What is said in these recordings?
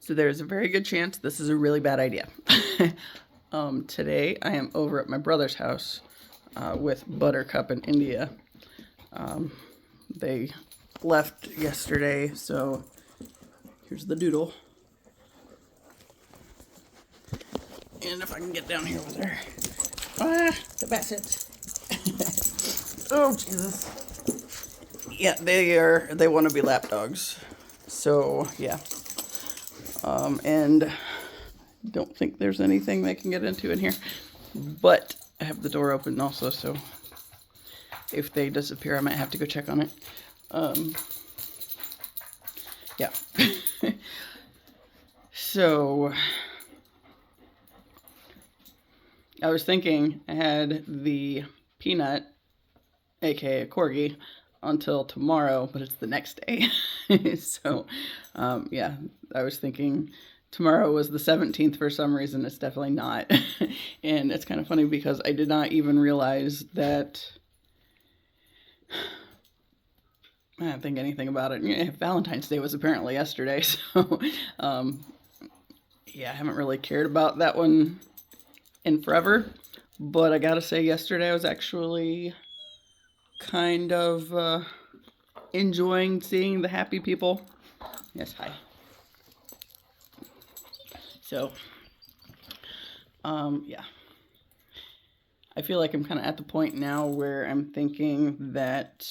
So there's a very good chance this is a really bad idea. Today I am over at my brother's house with Buttercup and India. They left yesterday, so here's the doodle. And if I can get down here with her. Ah, the bassets. Oh, Jesus. Yeah, they want to be lap dogs. So, yeah. And don't think there's anything they can get into in here. But I have the door open also, so if they disappear, I might have to go check on it. Yeah. So, I was thinking I had the Peanut, aka Corgi, until tomorrow, but it's the next day. So, yeah, I was thinking tomorrow was the 17th for some reason. It's definitely not. And it's kind of funny because I did not even realize that. I didn't think anything about it. Yeah, Valentine's Day was apparently yesterday, so yeah, I haven't really cared about that one in forever. But I gotta say, yesterday I was actually kind of enjoying seeing the happy people. Yes, hi. So, yeah. I feel like I'm kind of at the point now where I'm thinking that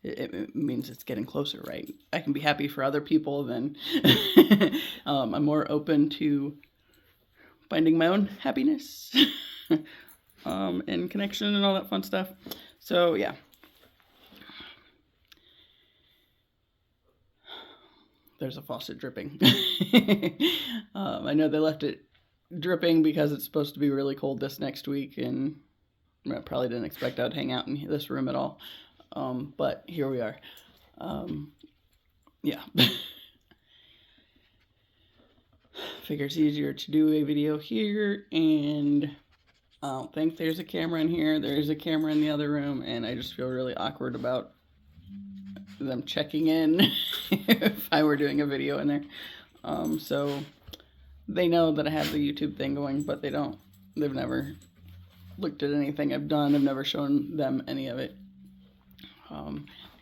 it means it's getting closer, right? I can be happy for other people, then I'm more open to finding my own happiness and connection and all that fun stuff. So, yeah. There's a faucet dripping. I know they left it dripping because it's supposed to be really cold this next week, and I probably didn't expect I'd hang out in this room at all. But here we are. Yeah. Figure it's easier to do a video here, and I don't think there's a camera in here. There's a camera in the other room, and I just feel really awkward about them checking in if I were doing a video in there. So they know that I have the YouTube thing going, but they've never looked at anything I've done. I've never shown them any of it.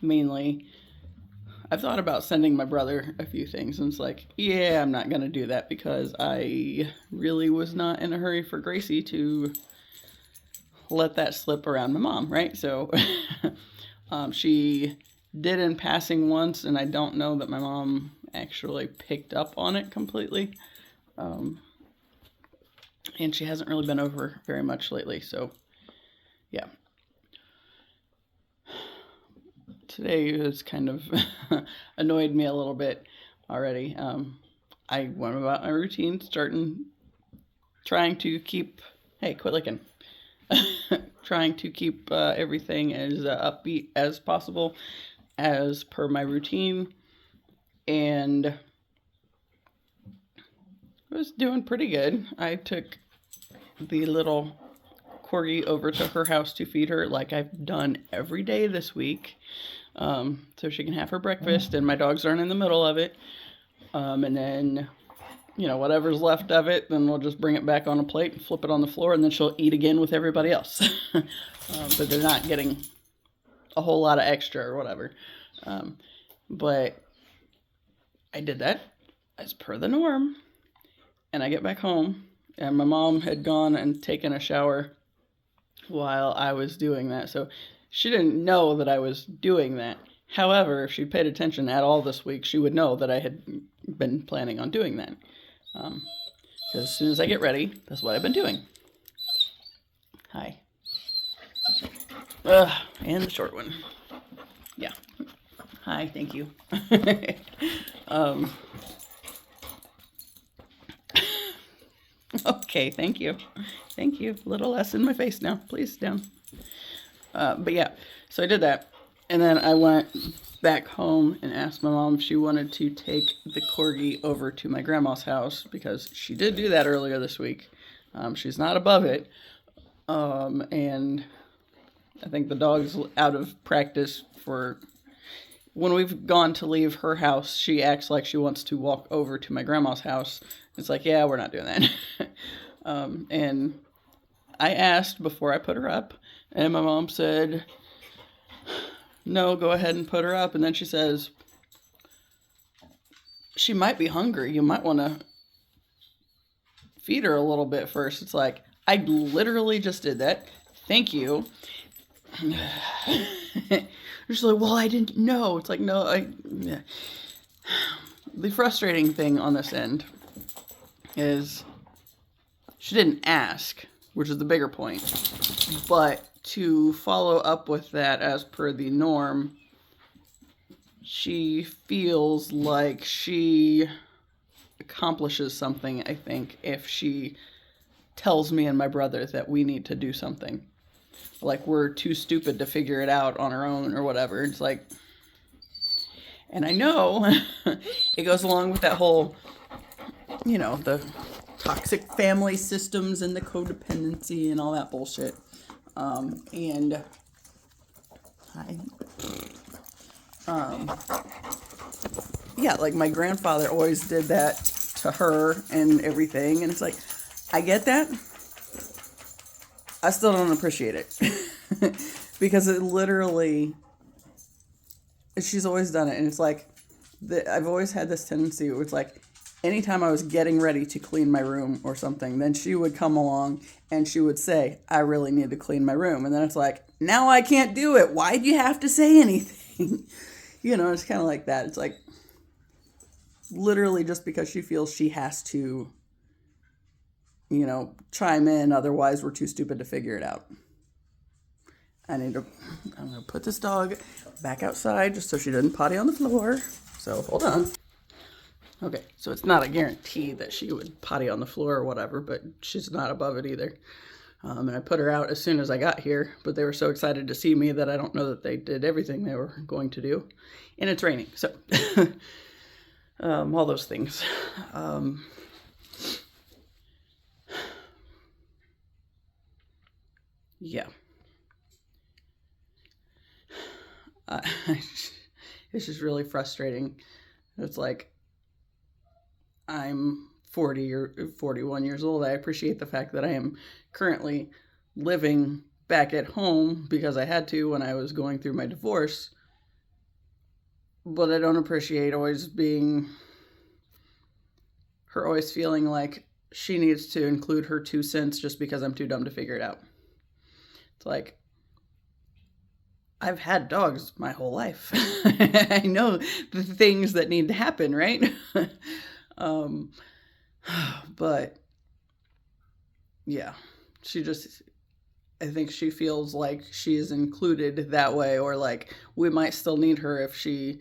Mainly, I've thought about sending my brother a few things, and it's like, yeah, I'm not going to do that because I really was not in a hurry for Gracie to let that slip around my mom, right? So she did in passing once, and I don't know that my mom actually picked up on it completely. And she hasn't really been over very much lately, so yeah. Today has kind of annoyed me a little bit already. I went about my routine, trying to keep, hey, quit licking. Trying to keep everything as upbeat as possible as per my routine, and I was doing pretty good. I took the little Corgi over to her house to feed her like I've done every day this week, so she can have her breakfast and my dogs aren't in the middle of it, and then whatever's left of it, then we'll just bring it back on a plate and flip it on the floor, and then she'll eat again with everybody else. But they're not getting a whole lot of extra or whatever. But I did that as per the norm, and I get back home, and my mom had gone and taken a shower while I was doing that, so she didn't know that I was doing that. However, if she'd paid attention at all this week, she would know that I had been planning on doing that. Because as soon as I get ready, that's what I've been doing. Hi. And the short one. Yeah. Hi, thank you. Okay, thank you. Thank you. A little less in my face now. Please, down. But yeah, so I did that. And then I went back home and asked my mom if she wanted to take the Corgi over to my grandma's house, because she did do that earlier this week. She's not above it. And I think the dog's out of practice for when we've gone to leave her house, she acts like she wants to walk over to my grandma's house. It's like, yeah, we're not doing that. And I asked before I put her up, and my mom said, no, go ahead and put her up. And then she says, she might be hungry. You might want to feed her a little bit first. It's like, I literally just did that. Thank you. She's like, well, I didn't know. It's like, no, yeah. The frustrating thing on this end is she didn't ask, which is the bigger point. But to follow up with that as per the norm, she feels like she accomplishes something, I think, if she tells me and my brother that we need to do something. Like we're too stupid to figure it out on our own or whatever. It's like, and I know it goes along with that whole, you know, the toxic family systems and the codependency and all that bullshit. And yeah, like my grandfather always did that to her and everything. And it's like, I get that. I still don't appreciate it because it literally, she's always done it. And it's like, I've always had this tendency where it's like, anytime I was getting ready to clean my room or something, then she would come along and she would say, I really need to clean my room. And then it's like, now I can't do it. Why'd you have to say anything? You know, it's kind of like that. It's like, literally just because she feels she has to, you know, chime in, otherwise we're too stupid to figure it out. I'm going to put this dog back outside just so she doesn't potty on the floor. So hold on. Okay, so it's not a guarantee that she would potty on the floor or whatever, but she's not above it either. And I put her out as soon as I got here, but they were so excited to see me that I don't know that they did everything they were going to do. And it's raining, so all those things. Yeah. It's just really frustrating. It's like, I'm 40 or 41 years old. I appreciate the fact that I am currently living back at home because I had to when I was going through my divorce. But I don't appreciate always feeling like she needs to include her 2 cents just because I'm too dumb to figure it out. It's like, I've had dogs my whole life. I know the things that need to happen, right? But yeah, I think she feels like she is included that way, or like we might still need her if she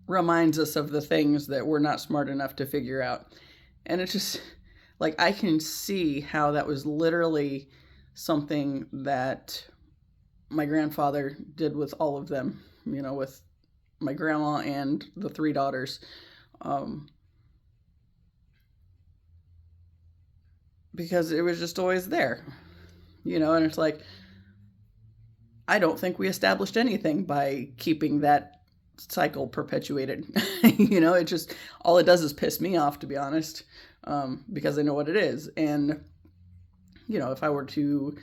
reminds us of the things that we're not smart enough to figure out. And it's just like, I can see how that was literally something that my grandfather did with all of them, you know, with my grandma and the 3 daughters. Because it was just always there, you know, and it's like, I don't think we established anything by keeping that cycle perpetuated. You know, it just, all it does is piss me off, to be honest, because I know what it is. And, you know, if I were to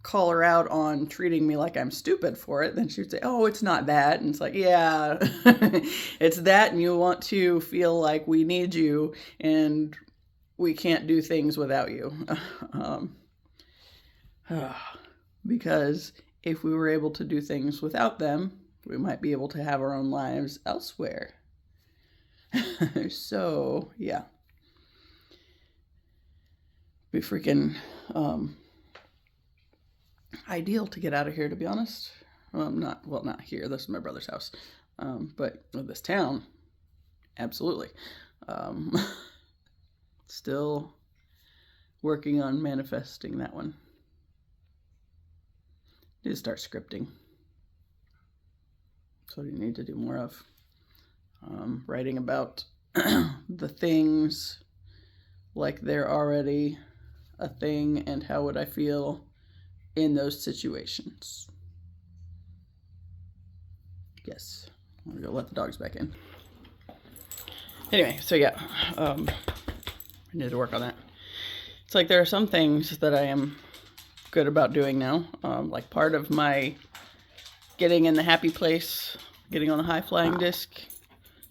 call her out on treating me like I'm stupid for it, then she'd say, oh, it's not that. And it's like, yeah, it's that. And you want to feel like we need you and we can't do things without you. Because if we were able to do things without them, we might be able to have our own lives elsewhere. So, yeah. Be freaking ideal to get out of here, to be honest. Not here. This is my brother's house. But this town, absolutely. Still working on manifesting that one. Need to start scripting. That's what you need to do more of. Writing about the things like they're already a thing and how would I feel in those situations. Yes. I'm going to go let the dogs back in. Anyway, so yeah. I need to work on that. It's like there are some things that I am good about doing now. Like part of my getting in the happy place, getting on the high flying disc.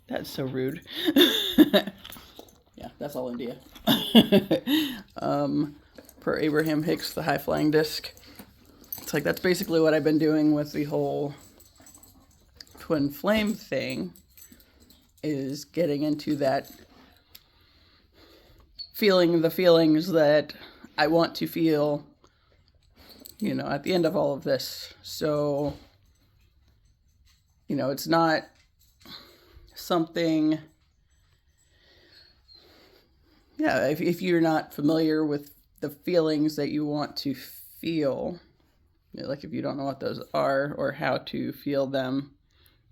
That's so rude. Yeah, that's all India. Per Abraham Hicks, the high flying disc. It's like that's basically what I've been doing with the whole twin flame thing, is getting into that feeling the feelings that I want to feel, you know, at the end of all of this. So, you know, it's not something, yeah, if you're not familiar with the feelings that you want to feel, you know, like if you don't know what those are or how to feel them,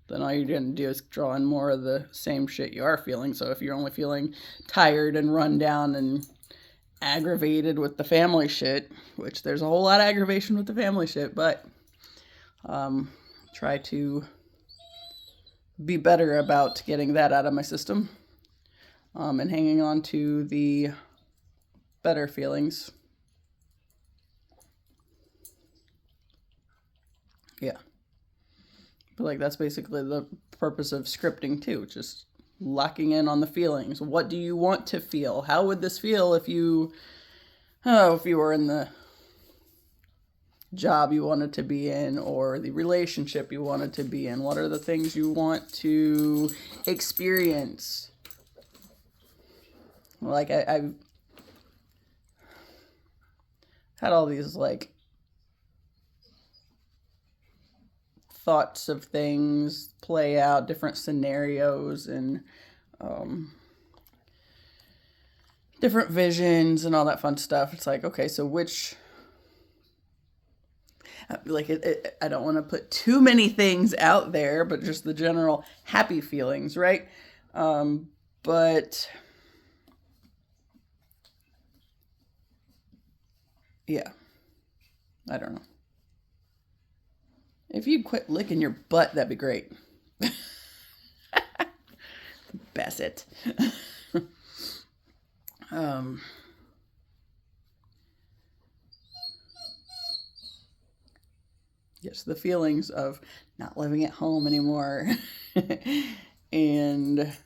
then all you're going to do is draw in more of the same shit you are feeling. So if you're only feeling tired and run down and aggravated with the family shit, which there's a whole lot of aggravation with the family shit, but try to be better about getting that out of my system, and hanging on to the better feelings. Yeah. But like that's basically the purpose of scripting too, just locking in on the feelings. What do you want to feel? How would this feel if you were in the job you wanted to be in, or the relationship you wanted to be in? What are the things you want to experience? Like I've had all these like thoughts of things play out, different scenarios, and different visions and all that fun stuff. It's like, okay, so which, like, I don't want to put too many things out there, but just the general happy feelings, right? But yeah, I don't know. If you'd quit licking your butt, that'd be great. Bassett. Yes, the feelings of not living at home anymore. And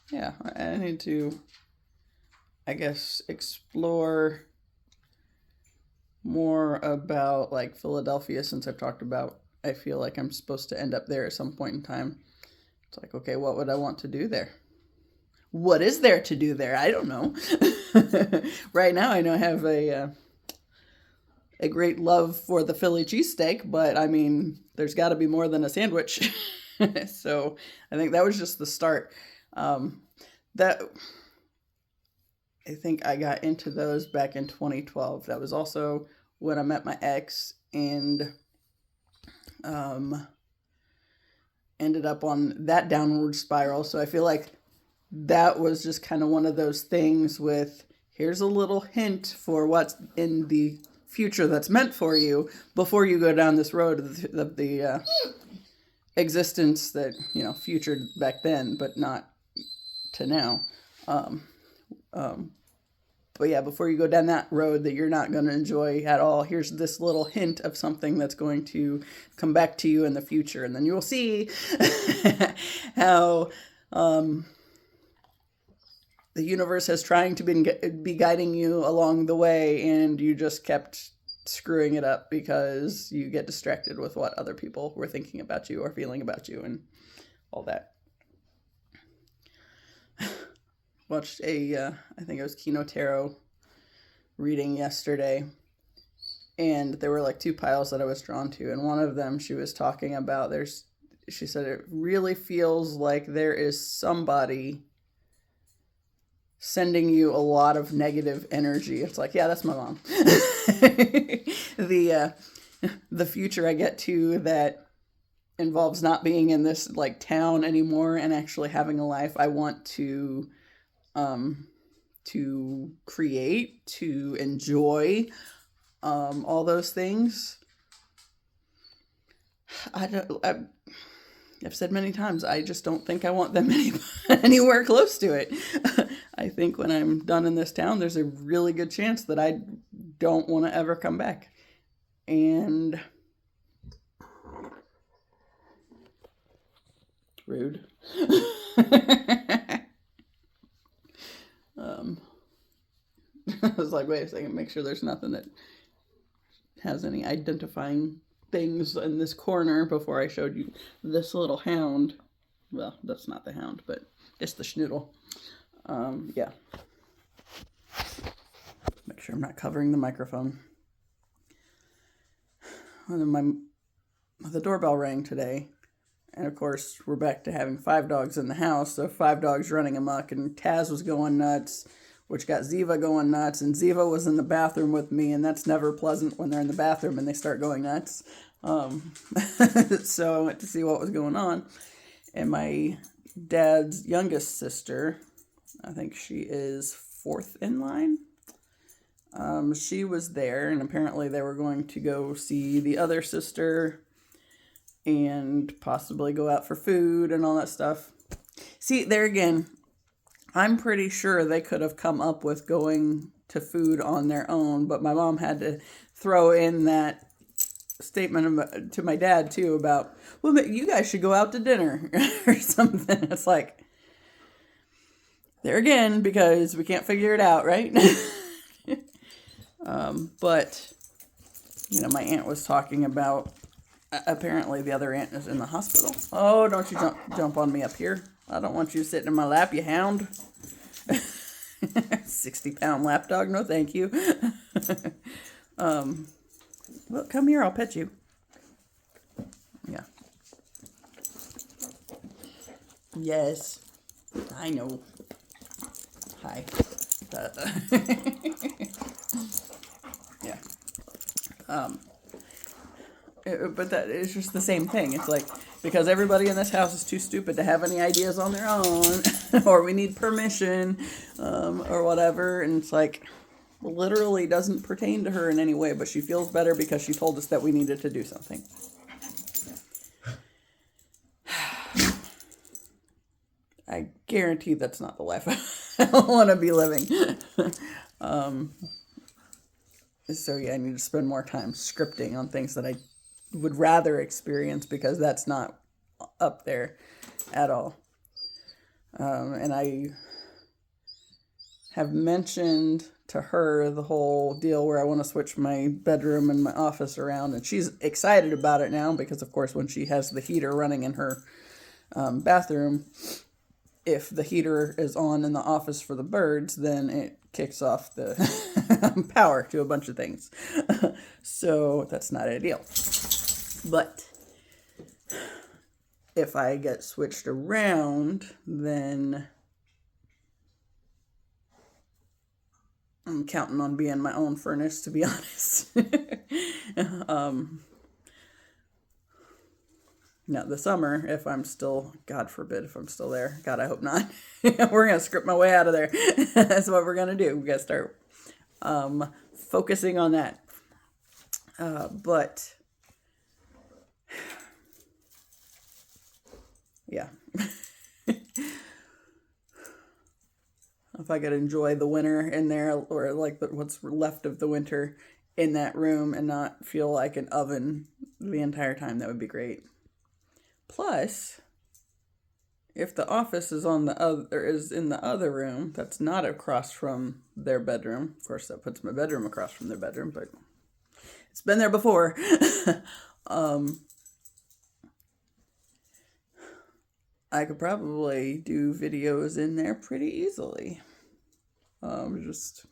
yeah, I need to, I guess, explore more about like Philadelphia, since I've talked about I feel like I'm supposed to end up there at some point in time. It's like, okay, what would I want to do there? What is there to do there? I don't know. Right now I know I have a great love for the Philly cheesesteak, but I mean, there's got to be more than a sandwich. So I think that was just the start. That I think I got into those back in 2012. That was also when I met my ex and ended up on that downward spiral. So I feel like that was just kind of one of those things with, here's a little hint for what's in the future that's meant for you before you go down this road of the existence that, you know, futured back then, but not to now. But yeah, before you go down that road that you're not going to enjoy at all, here's this little hint of something that's going to come back to you in the future. And then you will see how the universe has trying to be guiding you along the way, and you just kept screwing it up because you get distracted with what other people were thinking about you or feeling about you and all that. Watched I think it was Kino Tarot reading yesterday, and there were like two piles that I was drawn to, and one of them she was talking about, she said it really feels like there is somebody sending you a lot of negative energy. It's like, yeah, that's my mom. The future I get to that involves not being in this like town anymore and actually having a life I want to create, to enjoy, all those things. I've said many times, I just don't think I want them anywhere close to it. I think when I'm done in this town, there's a really good chance that I don't want to ever come back. And rude. I was like, wait a second, make sure there's nothing that has any identifying things in this corner before I showed you this little hound. Well, that's not the hound, but it's the schnoodle. Yeah. Make sure I'm not covering the microphone. And then the doorbell rang today. And of course, we're back to having 5 dogs in the house. So 5 dogs running amok. And Taz was going nuts, which got Ziva going nuts. And Ziva was in the bathroom with me. And that's never pleasant when they're in the bathroom and they start going nuts. So I went to see what was going on. And my dad's youngest sister, I think she is 4th in line. She was there, and apparently they were going to go see the other sister and possibly go out for food and all that stuff. See, there again, I'm pretty sure they could have come up with going to food on their own, but my mom had to throw in that statement to my dad, too, about, well, you guys should go out to dinner or something. It's like, there again, because we can't figure it out, right? But, my aunt was talking about, apparently the other aunt is in the hospital. Oh, don't you jump on me up here. I don't want you sitting in my lap, you hound. 60-pound lap dog, no thank you. Well, come here, I'll pet you. Yeah. Yes, I know. Hi. Yeah. But that is just the same thing. It's like, because everybody in this house is too stupid to have any ideas on their own, or we need permission, or whatever, and it's like, literally doesn't pertain to her in any way, but she feels better because she told us that we needed to do something. I guarantee that's not the life I want to be living. So yeah, I need to spend more time scripting on things that I would rather experience, because that's not up there at all. And I have mentioned to her the whole deal where I want to switch my bedroom and my office around, and she's excited about it now because, of course, when she has the heater running in her bathroom, if the heater is on in the office for the birds, then it kicks off the power to a bunch of things. So that's not ideal. But if I get switched around, then I'm counting on being my own furnace, to be honest. Now, the summer, if I'm still, God forbid, if I'm still there, God, I hope not, we're going to script my way out of there. That's what we're going to do. We got to start focusing on that. But, yeah. If I could enjoy the winter in there, or like what's left of the winter in that room and not feel like an oven the entire time, that would be great. Plus, if the office is in the other room, that's not across from their bedroom. Of course, that puts my bedroom across from their bedroom, but it's been there before. I could probably do videos in there pretty easily. Just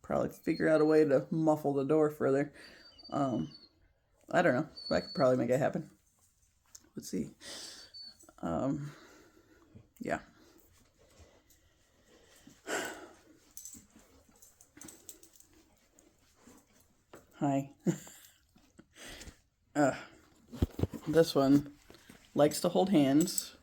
probably figure out a way to muffle the door further. I don't know. I could probably make it happen. Let's see. Yeah. Hi. This one likes to hold hands.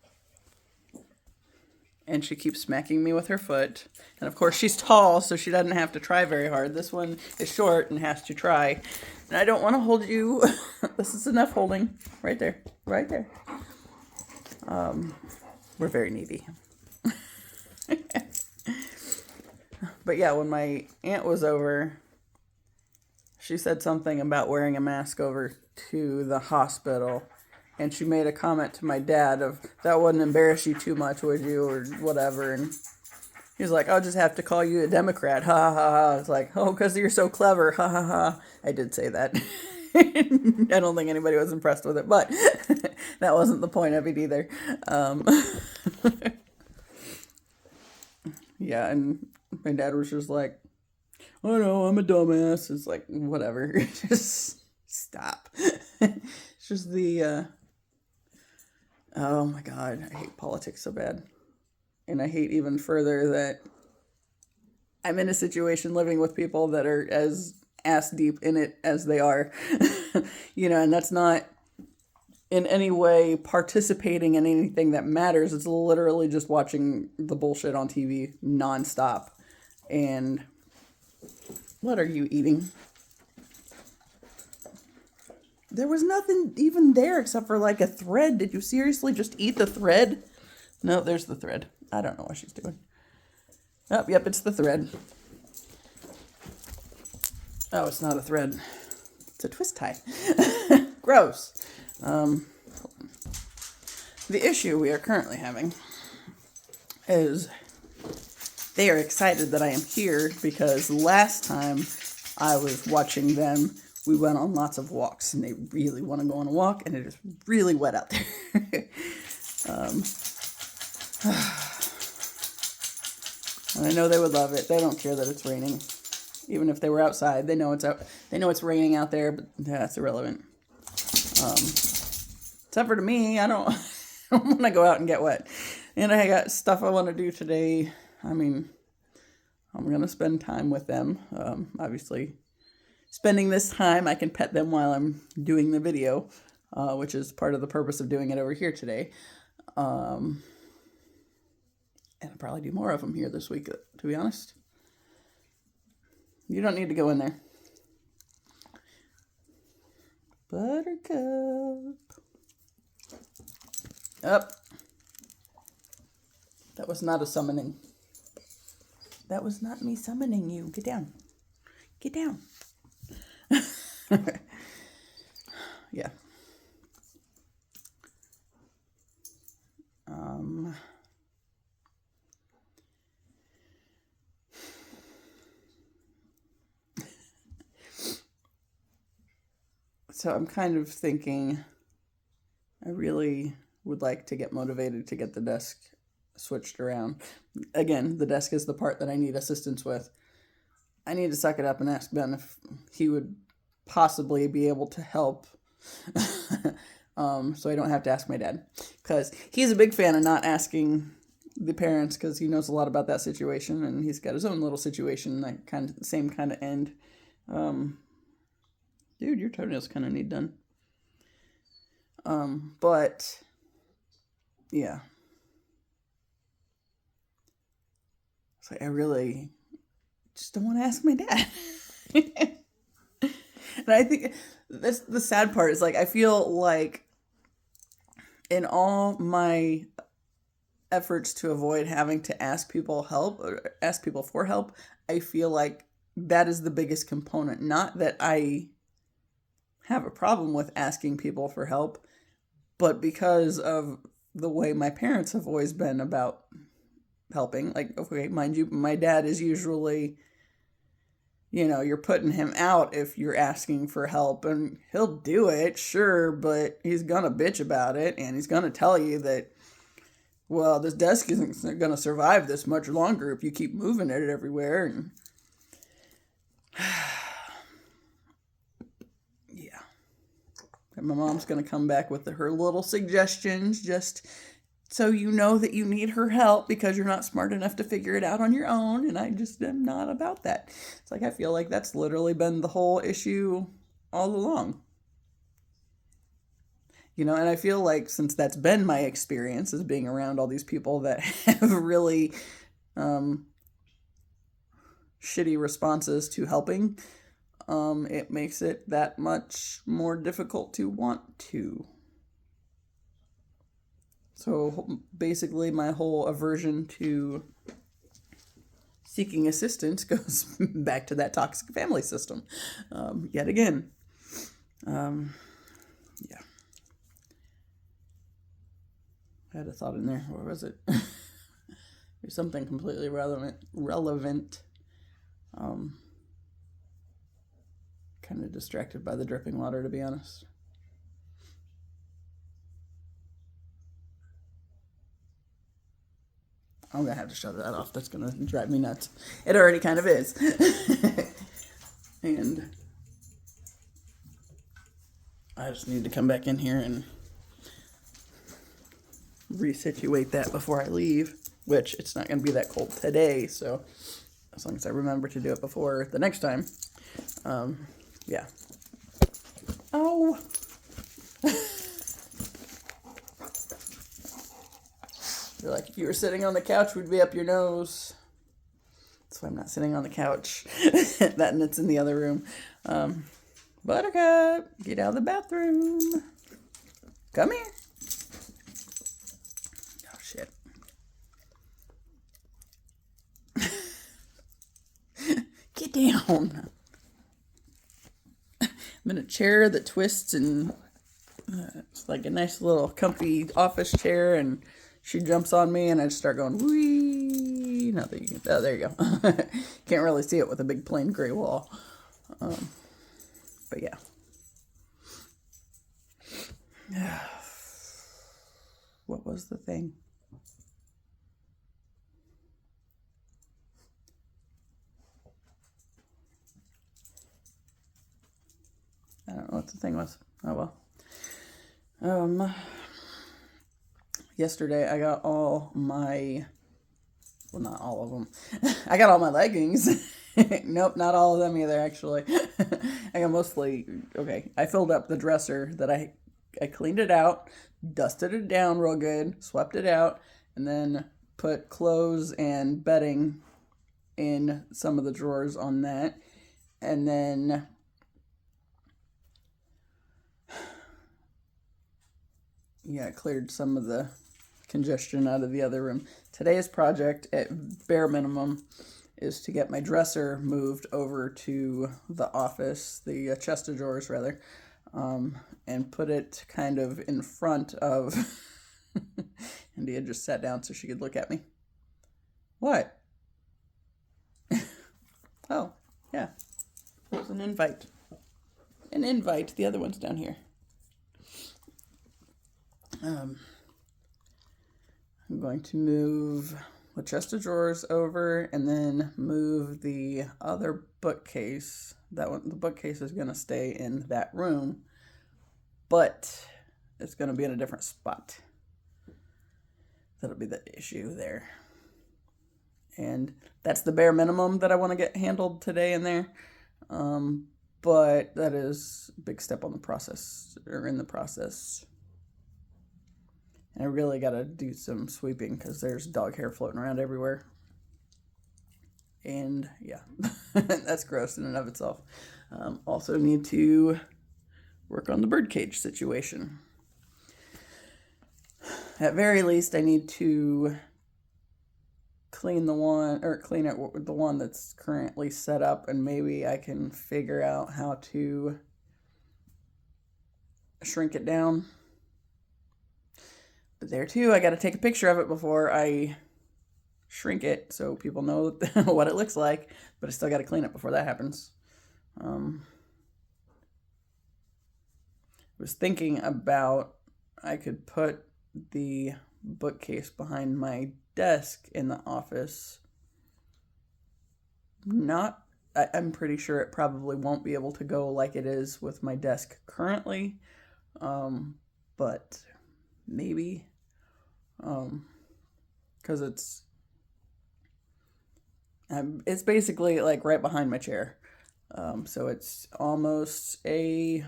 and she keeps smacking me with her foot. And of course, she's tall, so she doesn't have to try very hard. This one is short and has to try. And I don't want to hold you. This is enough holding. Right there. Right there. We're very needy. But yeah, when my aunt was over, she said something about wearing a mask over to the hospital. And she made a comment to my dad of, that wouldn't embarrass you too much, would you? Or whatever. And he was like, I'll just have to call you a Democrat. Ha ha ha. It's like, oh, because you're so clever. Ha ha ha. I did say that. I don't think anybody was impressed with it, but that wasn't the point of it either. Yeah, and my dad was just like, oh no, I'm a dumbass. It's like, whatever. Just stop. It's just oh my God, I hate politics so bad. And I hate even further that I'm in a situation living with people that are as ass deep in it as they are. And that's not in any way participating in anything that matters. It's literally just watching the bullshit on TV nonstop. And what are you eating? There was nothing even there except for like a thread. Did you seriously just eat the thread? No, there's the thread. I don't know what she's doing. Oh, yep, it's the thread. Oh, it's not a thread. It's a twist tie. Gross. The issue we are currently having is they are excited that I am here because last time I was watching them, we went on lots of walks, and they really want to go on a walk, and it is really wet out there. And I know they would love it. They don't care that it's raining. Even if they were outside, they know it's out. They know it's raining out there, but that's irrelevant. Except for to me, I don't want to go out and get wet. And I got stuff I want to do today. I mean, I'm going to spend time with them. Obviously, spending this time, I can pet them while I'm doing the video, which is part of the purpose of doing it over here today. And I'll probably do more of them here this week, to be honest. You don't need to go in there. Buttercup. Up. That was not a summoning. That was not me summoning you. Get down. Get down. Yeah. So I'm kind of thinking I really would like to get motivated to get the desk switched around. Again, the desk is the part that I need assistance with. I need to suck it up and ask Ben if he would possibly be able to help. So I don't have to ask my dad. Because he's a big fan of not asking the parents because he knows a lot about that situation and he's got his own little situation, like kind of the same kind of end. Dude, your toenails kind of need done. But yeah. It's like I really just don't want to ask my dad. And I think that's the sad part is like I feel like in all my efforts to avoid having to ask people help or ask people for help, I feel like that is the biggest component. Not that I have a problem with asking people for help, but because of the way my parents have always been about helping. Like, okay, mind you, my dad is usually, you're putting him out if you're asking for help, and he'll do it, sure, but he's gonna bitch about it, and he's gonna tell you that, well, this desk isn't gonna survive this much longer if you keep moving it everywhere, and yeah. And my mom's gonna come back with her little suggestions, just so you know that you need her help because you're not smart enough to figure it out on your own, and I just am not about that. It's like I feel like that's literally been the whole issue all along. And I feel like since that's been my experience as being around all these people that have really um, shitty responses to helping, it makes it that much more difficult to want to. So basically, my whole aversion to seeking assistance goes back to that toxic family system yet again. Yeah. I had a thought in there. What was it? There's something completely relevant. Kind of distracted by the dripping water, to be honest. I'm gonna have to shut that off. That's gonna drive me nuts. It already kind of is. And I just need to come back in here and resituate that before I leave, which it's not gonna be that cold today, so as long as I remember to do it before the next time. Yeah. Oh. You're like, if you were sitting on the couch, we'd be up your nose. That's why I'm not sitting on the couch. That and it's in the other room. Buttercup, get out of the bathroom. Come here. Oh, shit. Get down. I'm in a chair that twists and it's like a nice little comfy office chair, and she jumps on me and I just start going, wee. Not that you can, oh, there you go. Can't really see it with a big plain gray wall. But yeah. What was the thing? I don't know what the thing was. Oh well. Yesterday I got all my, well, not all of them. I got all my leggings. Nope, not all of them either, actually. I got mostly, okay, I filled up the dresser that I cleaned it out, dusted it down real good, swept it out, and then put clothes and bedding in some of the drawers on that. And then yeah, cleared some of the congestion out of the other room. Today's project, at bare minimum, is to get my dresser moved over to the office, the chest of drawers rather, and put it kind of in front of. India just sat down so she could look at me. What? Oh, yeah. It was an invite. An invite. The other one's down here. I'm going to move the chest of drawers over and then move the other bookcase. That one, the bookcase is going to stay in that room, but it's going to be in a different spot. That'll be the issue there. And that's the bare minimum that I want to get handled today in there. But that is a big step on the process, or in the process. And I really got to do some sweeping because there's dog hair floating around everywhere. And yeah, that's gross in and of itself. Also need to work on the birdcage situation. At very least, I need to clean the one that's currently set up, and maybe I can figure out how to shrink it down. But there too, I got to take a picture of it before I shrink it so people know what it looks like, but I still got to clean it before that happens. I was thinking about, I could put the bookcase behind my desk in the office. I'm pretty sure it probably won't be able to go like it is with my desk currently, but maybe, because it's basically like right behind my chair, so it's almost a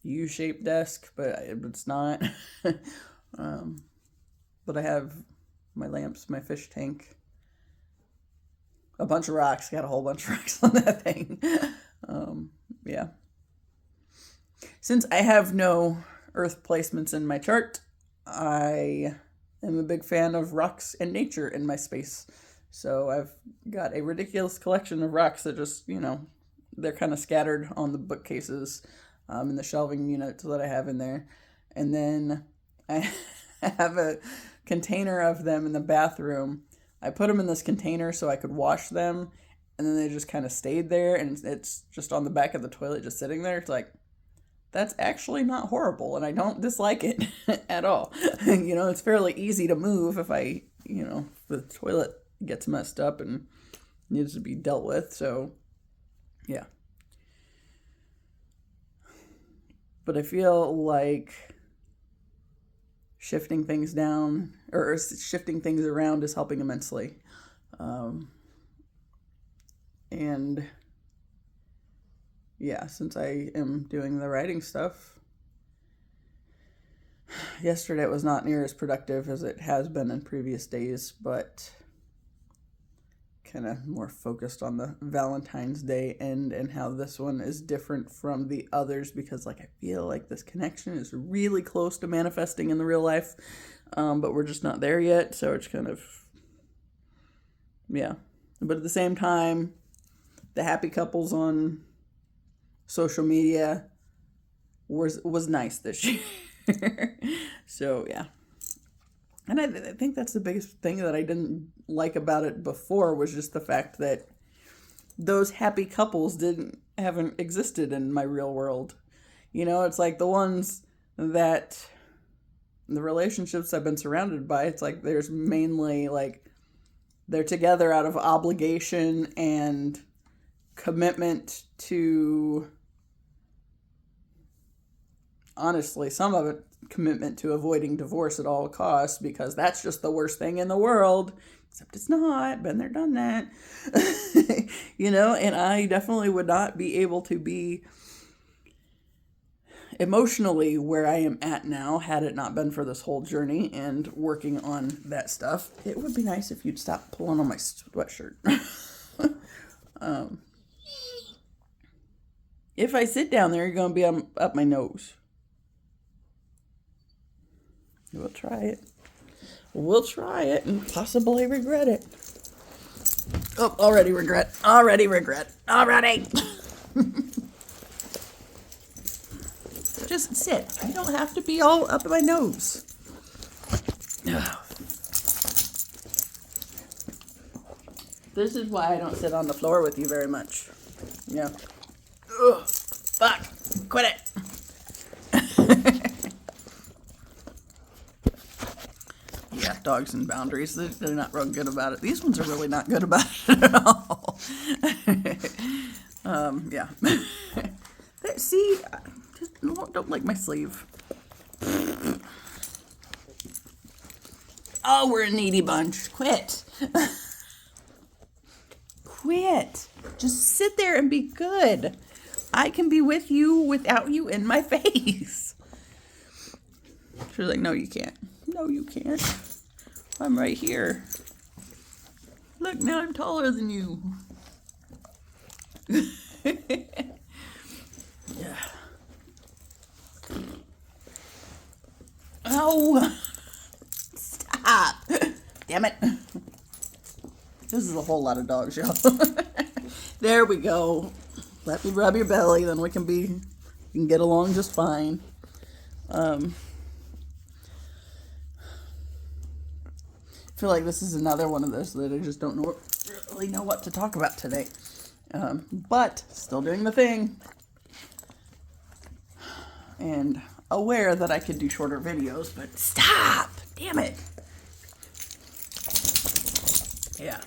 U-shaped desk, but it's not. But I have my lamps, my fish tank, a bunch of rocks. Got a whole bunch of rocks on that thing. Yeah. Since I have no earth placements in my chart, I am a big fan of rocks and nature in my space. So I've got a ridiculous collection of rocks that just, they're kind of scattered on the bookcases, in the shelving units that I have in there. And then I have a container of them in the bathroom. I put them in this container so I could wash them, and then they just kind of stayed there, and it's just on the back of the toilet just sitting there. It's like, that's actually not horrible, and I don't dislike it at all. It's fairly easy to move if the toilet gets messed up and needs to be dealt with, so yeah. But I feel like shifting things down or shifting things around is helping immensely. And yeah, since I am doing the writing stuff, yesterday it was not near as productive as it has been in previous days, but kind of more focused on the Valentine's Day end and how this one is different from the others, because I feel like this connection is really close to manifesting in the real life, but we're just not there yet, so it's kind of, yeah. But at the same time, the happy couples on social media was nice this year. So yeah. And I think that's the biggest thing that I didn't like about it before, was just the fact that those happy couples haven't existed in my real world. It's like the ones that, the relationships I've been surrounded by, it's like there's mainly they're together out of obligation and commitment to, honestly, some of it commitment to avoiding divorce at all costs, because that's just the worst thing in the world, except it's not. Been there, done that. And I definitely would not be able to be emotionally where I am at now had it not been for this whole journey and working on that stuff. It would be nice if you'd stop pulling on my sweatshirt. If I sit down there, you're going to be up my nose. We'll try it. We'll try it and possibly regret it. Oh, already regret. Already. Just sit. You don't have to be all up my nose. This is why I don't sit on the floor with you very much. Yeah. Ugh. Fuck. Quit it. Yeah, dogs and boundaries. They're not real good about it. These ones are really not good about it at all. Yeah. See, just don't lick my sleeve. Oh, we're a needy bunch. Quit. Quit. Just sit there and be good. I can be with you without you in my face. She's like, no, you can't. No, you can't. I'm right here. Look, now I'm taller than you. Yeah. Oh! Stop! Damn it. This is a whole lot of dogs, y'all. There we go. Let me rub your belly, then we can get along just fine. I feel like this is another one of those that I just don't really know what to talk about today. But still doing the thing. And aware that I could do shorter videos, but stop! Damn it! Yeah.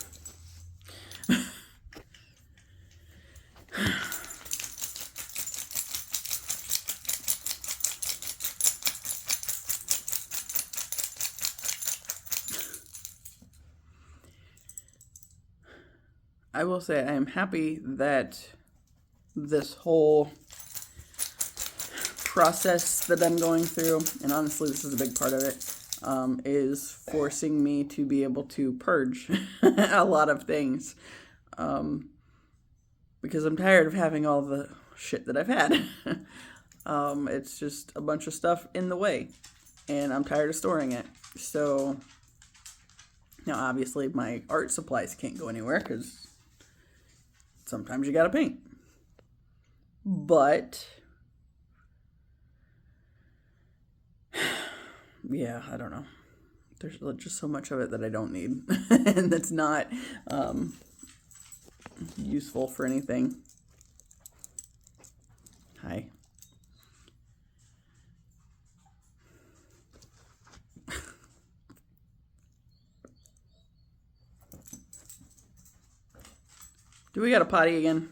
I will say I am happy that this whole process that I'm going through, and honestly this is a big part of it, is forcing me to be able to purge a lot of things. Because I'm tired of having all the shit that I've had. It's just a bunch of stuff in the way, and I'm tired of storing it. So now obviously my art supplies can't go anywhere because sometimes you gotta paint. But yeah, I don't know. There's just so much of it that I don't need and that's not useful for anything. Hi. Do we got a potty again?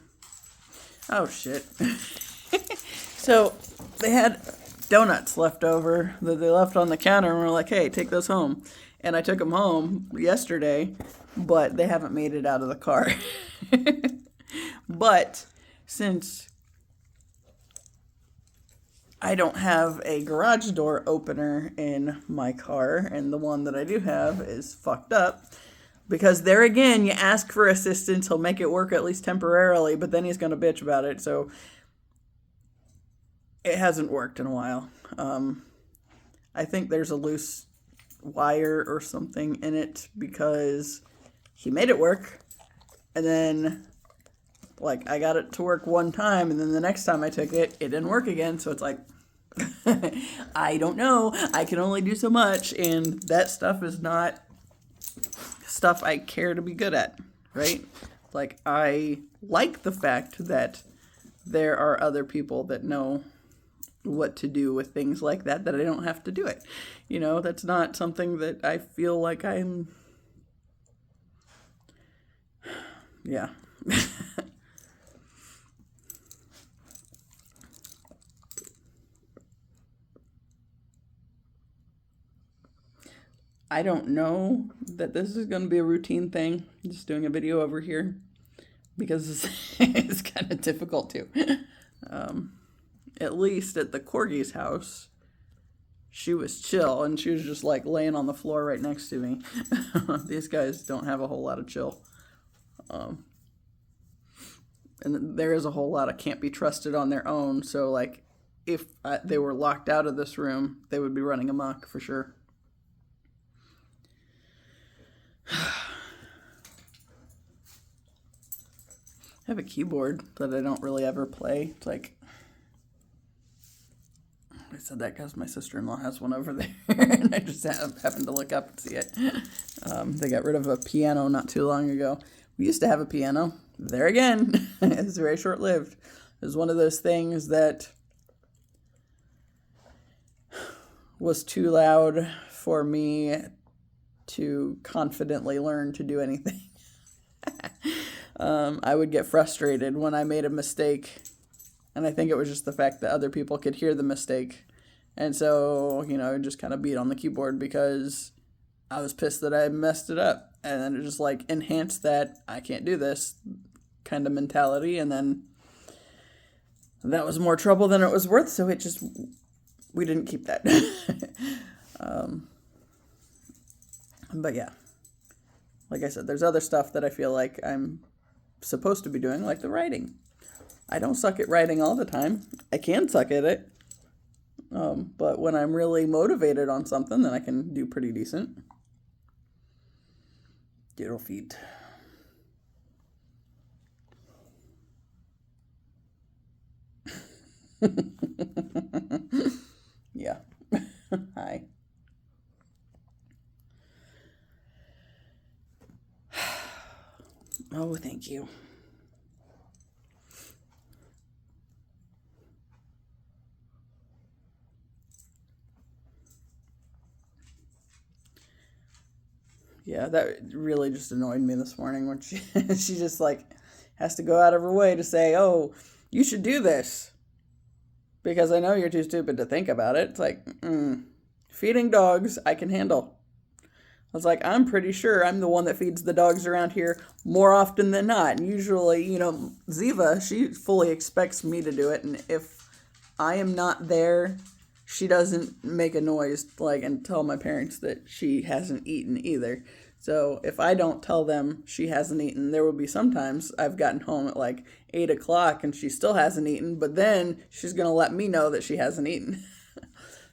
Oh shit. So they had donuts left over that they left on the counter, and we're like, hey, take those home. And I took them home yesterday, but they haven't made it out of the car. But since I don't have a garage door opener in my car, and the one that I do have is fucked up, because there again, you ask for assistance, he'll make it work at least temporarily, but then he's going to bitch about it. So it hasn't worked in a while. I think there's a loose wire or something in it because he made it work. And then, like, I got it to work one time, and then the next time I took it, it didn't work again. So it's like, I don't know. I can only do so much. And that stuff is not stuff I care to be good at, right? Like, I like the fact that there are other people that know what to do with things like that I don't have to do it. You know, that's not something that I feel like I'm... Yeah. I don't know that this is going to be a routine thing, just doing a video over here, because it's kind of difficult to. At least at the Corgi's house, she was chill, and she was just like laying on the floor right next to me. These guys don't have a whole lot of chill. And there is a whole lot of can't be trusted on their own, so like if they were locked out of this room, they would be running amok for sure. I have a keyboard that I don't really ever play. It's like, I said that because my sister-in-law has one over there, and I just happened to look up and see it. They got rid of a piano not too long ago. We used to have a piano. There again, it's very short-lived. It was one of those things that was too loud for me to confidently learn to do anything. I would get frustrated when I made a mistake, and I think it was just the fact that other people could hear the mistake, and so, you know, I just kind of beat on the keyboard because I was pissed that I messed it up, and then it just like enhanced that I can't do this kind of mentality, and then that was more trouble than it was worth, so we didn't keep that. But yeah, like I said, there's other stuff that I feel like I'm supposed to be doing, like the writing. I don't suck at writing all the time. I can suck at it. But when I'm really motivated on something, then I can do pretty decent. Diddle feet. Yeah. Hi. Oh, thank you. Yeah, that really just annoyed me this morning when she just like has to go out of her way to say, oh, you should do this because I know you're too stupid to think about it. It's like, feeding dogs I can handle. I was like, I'm pretty sure I'm the one that feeds the dogs around here more often than not. And usually, you know, Ziva, she fully expects me to do it. And if I am not there, she doesn't make a noise like and tell my parents that she hasn't eaten either. So if I don't tell them she hasn't eaten, there will be sometimes I've gotten home at like 8 o'clock and she still hasn't eaten, but then she's gonna let me know that she hasn't eaten.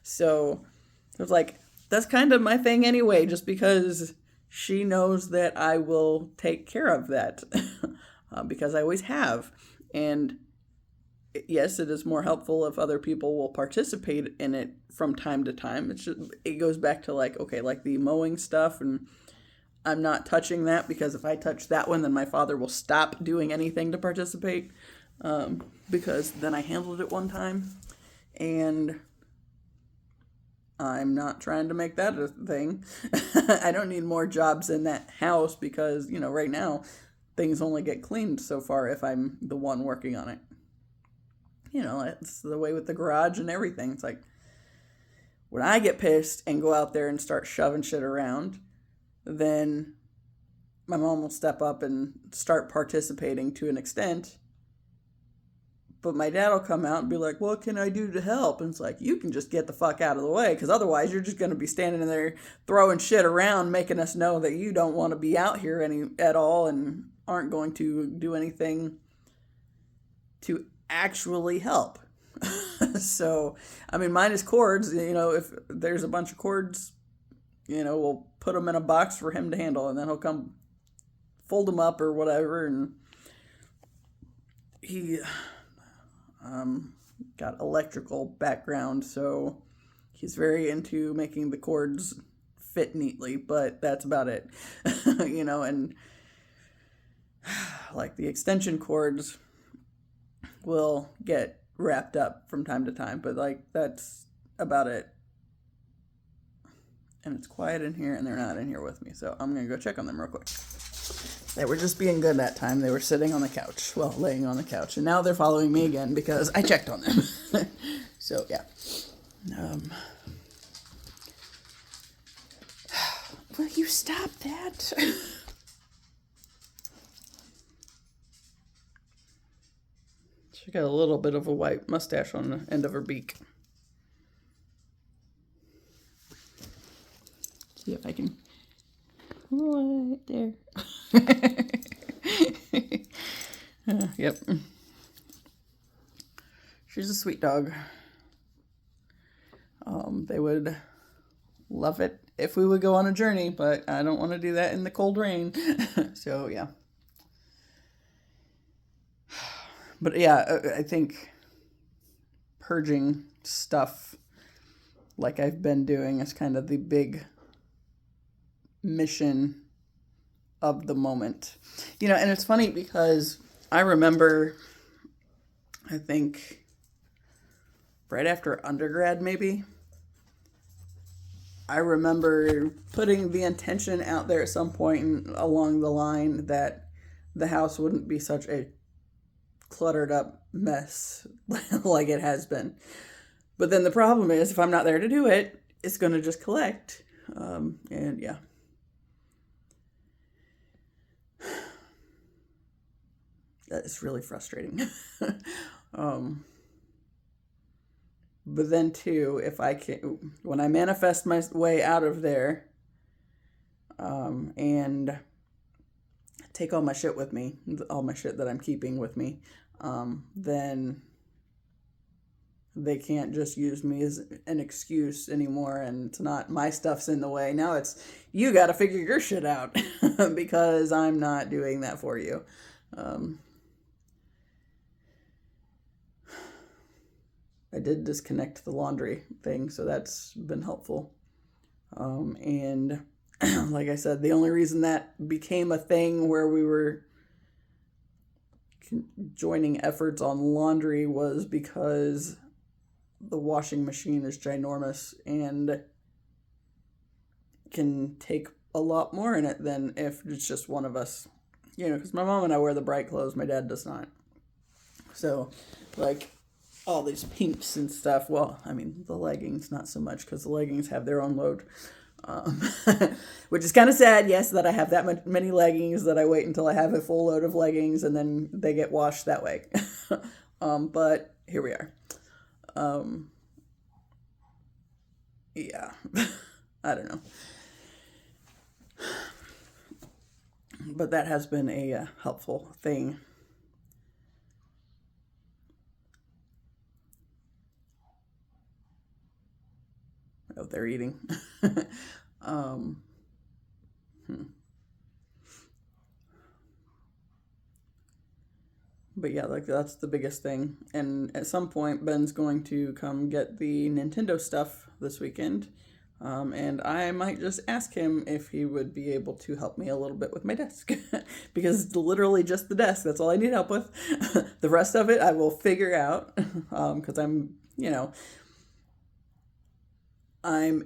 So it's like that's kind of my thing anyway, just because she knows that I will take care of that because I always have. And yes, it is more helpful if other people will participate in it from time to time. It goes back to like, okay, like the mowing stuff, and I'm not touching that because if I touch that one, then my father will stop doing anything to participate because then I handled it one time, and I'm not trying to make that a thing. I don't need more jobs in that house because, right now things only get cleaned so far if I'm the one working on it. It's the way with the garage and everything. It's like when I get pissed and go out there and start shoving shit around, then my mom will step up and start participating to an extent. But my dad will come out and be like, what can I do to help? And it's like, you can just get the fuck out of the way, because otherwise you're just going to be standing there throwing shit around, making us know that you don't want to be out here at all and aren't going to do anything to actually help. So, mine is cords. If there's a bunch of cords, we'll put them in a box for him to handle, and then he'll come fold them up or whatever. And he got electrical background, so he's very into making the cords fit neatly, but that's about it. And like the extension cords will get wrapped up from time to time, but like that's about it. And it's quiet in here and they're not in here with me, so I'm gonna go check on them real quick. They were just being good that time. They were sitting on the couch, laying on the couch, and now they're following me again because I checked on them. So yeah. Will you stop that? She got a little bit of a white mustache on the end of her beak. See if I can. Right there. Yep. She's a sweet dog. They would love it if we would go on a journey, but I don't want to do that in the cold rain. So yeah. But yeah, I think purging stuff like I've been doing is kind of the big mission of the moment. And it's funny because I remember, I think right after undergrad maybe, I remember putting the intention out there at some point along the line that the house wouldn't be such a cluttered up mess like it has been. But then the problem is if I'm not there to do it, it's going to just collect. And yeah. That is really frustrating. But then too, if I can, when I manifest my way out of there, and take all my shit with me, all my shit that I'm keeping with me, then they can't just use me as an excuse anymore, and it's not my stuff's in the way. Now it's, you got to figure your shit out because I'm not doing that for you. I did disconnect the laundry thing, so that's been helpful. And like I said, the only reason that became a thing where we were joining efforts on laundry was because the washing machine is ginormous and can take a lot more in it than if it's just one of us. Because my mom and I wear the bright clothes, my dad does not. So, like, all these pinks and stuff. Well, the leggings, not so much, because the leggings have their own load. Which is kind of sad, yes, that I have that many leggings, that I wait until I have a full load of leggings and then they get washed that way. But here we are. Um, yeah, I don't know. But that has been a helpful thing. Oh, they're eating. um, hmm. But yeah, like that's the biggest thing. And at some point, Ben's going to come get the Nintendo stuff this weekend. And I might just ask him if he would be able to help me a little bit with my desk. Because it's literally just the desk. That's all I need help with. The rest of it I will figure out. Because I'm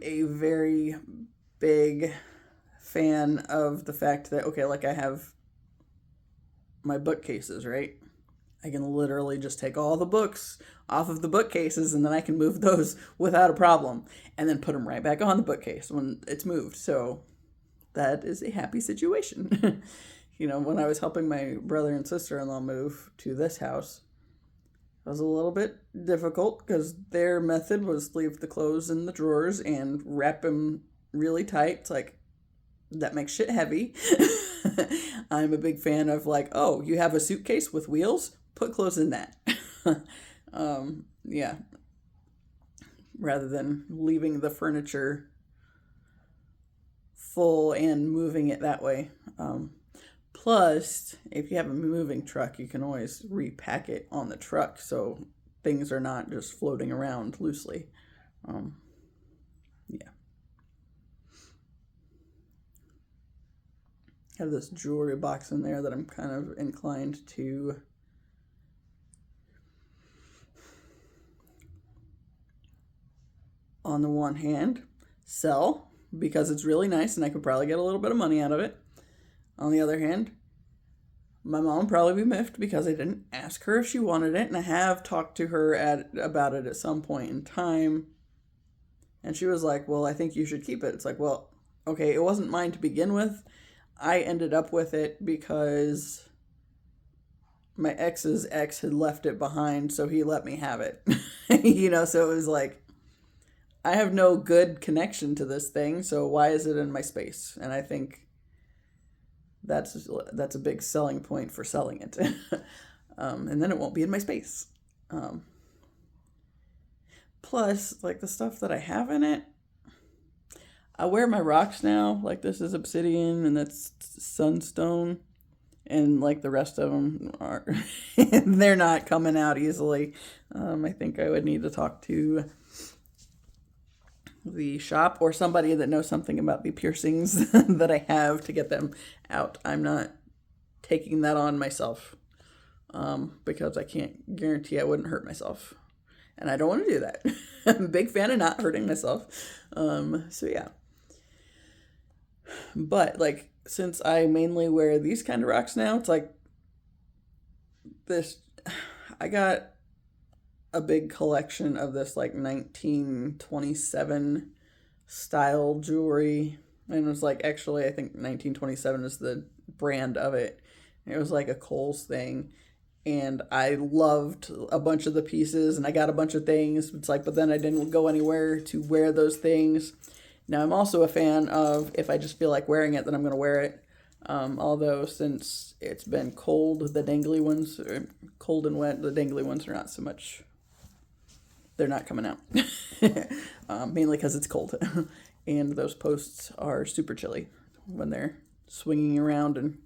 a very big fan of the fact that, okay, like I have my bookcases, right? I can literally just take all the books off of the bookcases and then I can move those without a problem and then put them right back on the bookcase when it's moved. So that is a happy situation. When I was helping my brother and sister-in-law move to this house, it was a little bit difficult because their method was leave the clothes in the drawers and wrap them really tight. It's like, that makes shit heavy. I'm a big fan of like, oh, you have a suitcase with wheels? Put clothes in that. Yeah. Rather than leaving the furniture full and moving it that way. Plus, if you have a moving truck, you can always repack it on the truck so things are not just floating around loosely. Yeah. I have this jewelry box in there that I'm kind of inclined to on the one hand sell because it's really nice and I could probably get a little bit of money out of it. On the other hand, my mom probably be miffed because I didn't ask her if she wanted it, and I have talked to her about it at some point in time. And she was like, well, I think you should keep it. It's like, well, okay, it wasn't mine to begin with. I ended up with it because my ex's ex had left it behind, so he let me have it. So it was like, I have no good connection to this thing, so why is it in my space? And I think that's a big selling point for selling it. And then it won't be in my space. Plus, like the stuff that I have in it, I wear my rocks now. Like this is obsidian and that's sunstone. And like the rest of them are, they're not coming out easily. I think I would need to talk to the shop or somebody that knows something about the piercings that I have to get them out. I'm not taking that on myself because I can't guarantee I wouldn't hurt myself. And I don't want to do that. I'm a big fan of not hurting myself. So yeah. But like, since I mainly wear these kind of rocks now, it's like this, I got a big collection of this like 1927 style jewelry. And it was like, actually, I think 1927 is the brand of it. It was like a Kohl's thing. And I loved a bunch of the pieces and I got a bunch of things. It's like, but then I didn't go anywhere to wear those things. Now, I'm also a fan of if I just feel like wearing it, then I'm going to wear it. Although since it's been cold, the dangly ones, are cold and wet, the dangly ones are not so much, they're not coming out. Mainly because it's cold. And those posts are super chilly when they're swinging around and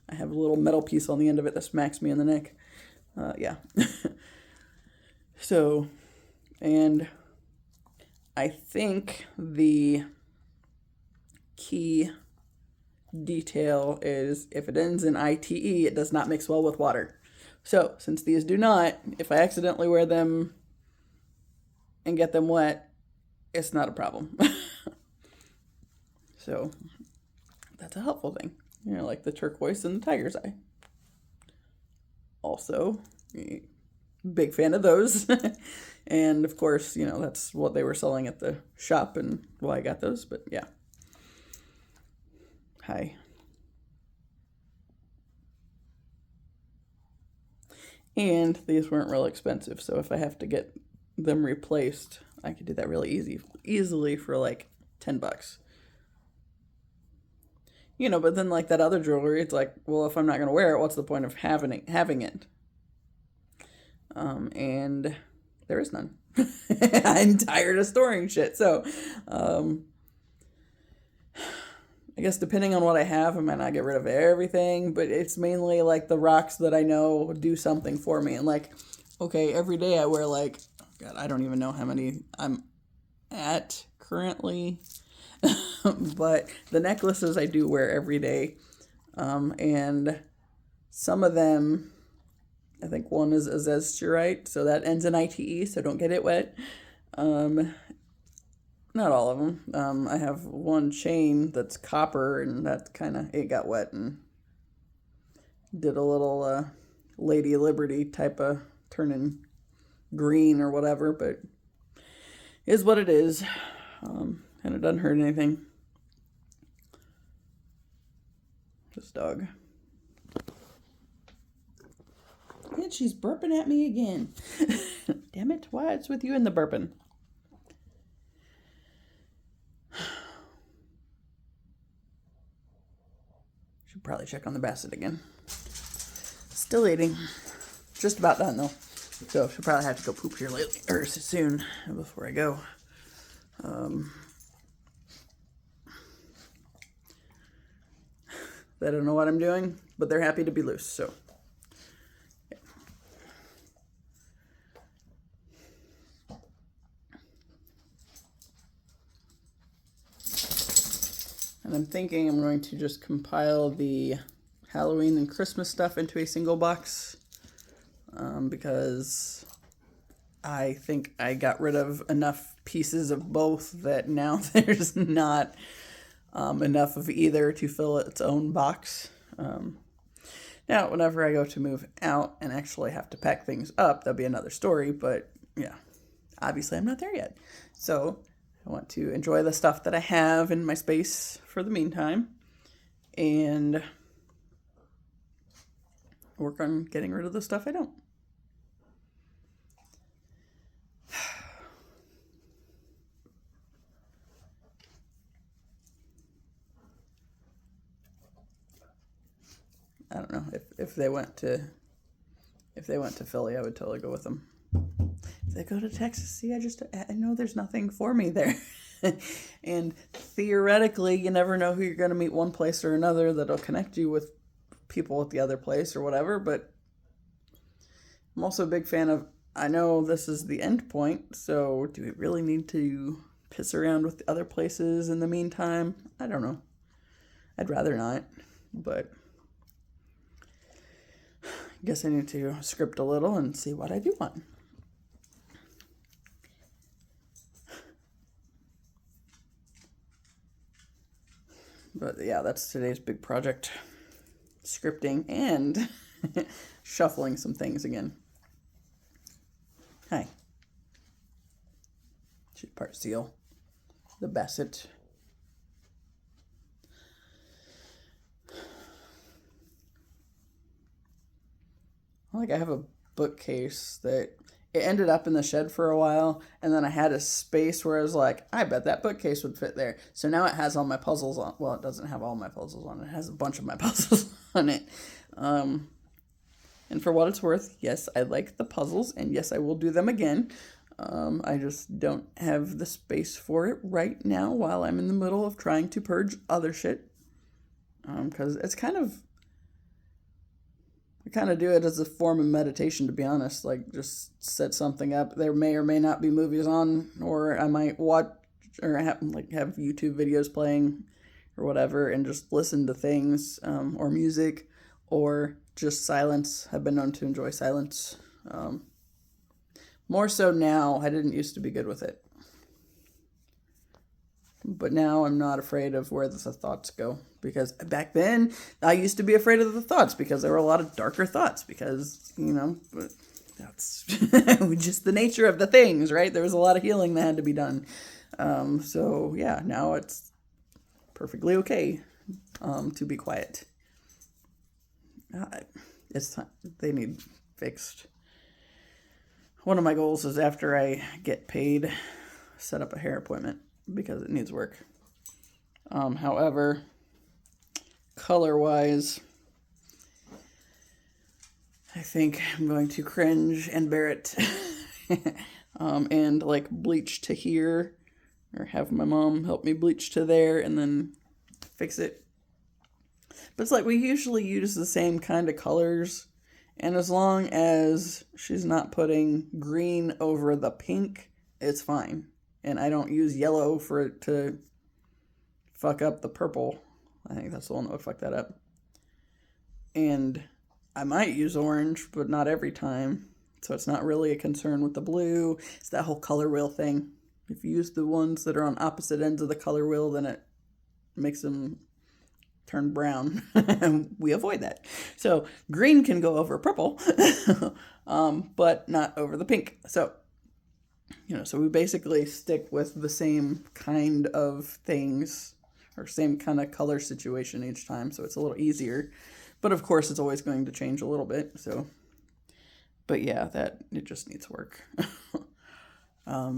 I have a little metal piece on the end of it that smacks me in the neck. Yeah. So, and I think the key detail is if it ends in ITE, it does not mix well with water. So, since these do not, if I accidentally wear them and get them wet, it's not a problem. So, that's a helpful thing. Like the turquoise and the tiger's eye. Also, big fan of those. And of course, that's what they were selling at the shop and why I got those. But yeah. Hi. And these weren't real expensive. So if I have to get them replaced, I could do that really easily for like $10. You know, but then like that other jewelry, it's like, well, if I'm not gonna wear it, what's the point of having it? And there is none. I'm tired of storing shit. So, I guess depending on what I have, I might not get rid of everything, but it's mainly like the rocks that I know do something for me. And like, okay, every day I wear like, oh God, I don't even know how many I'm at currently, but the necklaces I do wear every day. And some of them, I think one is azezturite, so that ends in ITE, so don't get it wet. Not all of them. I have one chain that's copper, and that kind of, it got wet and did a little Lady Liberty type of turning green or whatever, but is what it is. And it doesn't hurt anything. This dog. And she's burping at me again. Damn it, what's with you and the burping? Should probably check on the basset again. Still eating. Just about done though. So she'll probably have to go poop here lately, or soon before I go. They don't know what I'm doing, but they're happy to be loose, so. Yeah. And I'm thinking I'm going to just compile the Halloween and Christmas stuff into a single box, because I think I got rid of enough pieces of both that now there's not enough of either to fill its own box. Now, whenever I go to move out and actually have to pack things up, that'll be another story, but yeah, obviously I'm not there yet. So I want to enjoy the stuff that I have in my space for the meantime and work on getting rid of the stuff I don't. I don't know if they went to Philly, I would totally go with them. If they go to Texas, see, I know there's nothing for me there. And theoretically, you never know who you're going to meet one place or another that'll connect you with people at the other place or whatever. But I'm also a big fan of, I know this is the end point, so do we really need to piss around with the other places in the meantime? I don't know. I'd rather not, but I guess I need to script a little and see what I do want. But yeah, that's today's big project. Scripting and shuffling some things again. Hi. She's part seal. The basset. Like I have a bookcase that it ended up in the shed for a while, and then I had a space where I was like, I bet that bookcase would fit there. So now it has all my puzzles on. Well, it doesn't have all my puzzles on it. It has a bunch of my puzzles on it. And for what it's worth, yes, I like the puzzles, and yes, I will do them again. I just don't have the space for it right now while I'm in the middle of trying to purge other shit. Because it's I kind of do it as a form of meditation, to be honest. Like, just set something up. There may or may not be movies on, or I might watch or have YouTube videos playing or whatever, and just listen to things, or music, or just silence. I've been known to enjoy silence. More so now. I didn't used to be good with it. But now I'm not afraid of where the thoughts go. Because back then, I used to be afraid of the thoughts because there were a lot of darker thoughts. Because, that's just the nature of the things, right? There was a lot of healing that had to be done. So, yeah, now it's perfectly okay to be quiet. It's time. They need fixed. One of my goals is after I get paid, set up a hair appointment because it needs work. However, color-wise, I think I'm going to cringe and bear it. And like bleach to here, or have my mom help me bleach to there and then fix it. But it's like we usually use the same kind of colors, and as long as she's not putting green over the pink, it's fine. And I don't use yellow for it to fuck up the purple. I think that's the one that would fuck that up. And I might use orange, but not every time. So it's not really a concern with the blue. It's that whole color wheel thing. If you use the ones that are on opposite ends of the color wheel, then it makes them turn brown. And we avoid that. So green can go over purple, but not over the pink. So, so we basically stick with the same kind of things or same kind of color situation each time. So it's a little easier. But of course, it's always going to change a little bit. So, but yeah, it just needs work. But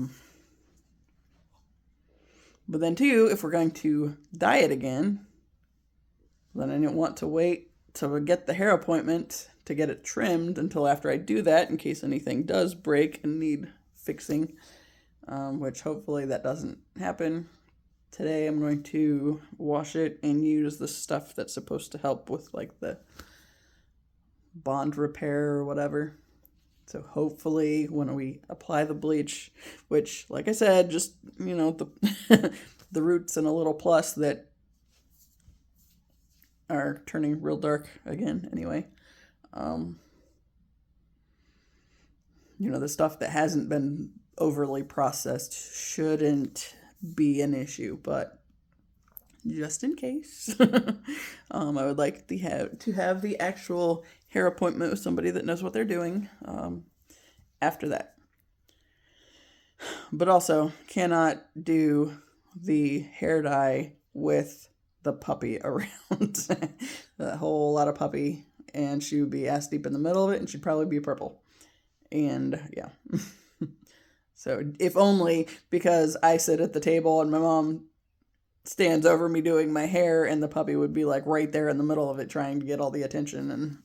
then too, if we're going to dye it again, then I didn't want to wait to get the hair appointment to get it trimmed until after I do that, in case anything does break and need fixing, which hopefully that doesn't happen. Today I'm going to wash it and use the stuff that's supposed to help with like the bond repair or whatever. So hopefully when we apply the bleach, which like I said, just, the the roots and a little plus that are turning real dark again anyway. The stuff that hasn't been overly processed shouldn't be an issue, but just in case, I would like to have the actual hair appointment with somebody that knows what they're doing after that. But also cannot do the hair dye with the puppy around. A whole lot of puppy, and she would be ass deep in the middle of it, and she'd probably be purple. And yeah. So if only because I sit at the table and my mom stands over me doing my hair, and the puppy would be like right there in the middle of it trying to get all the attention, and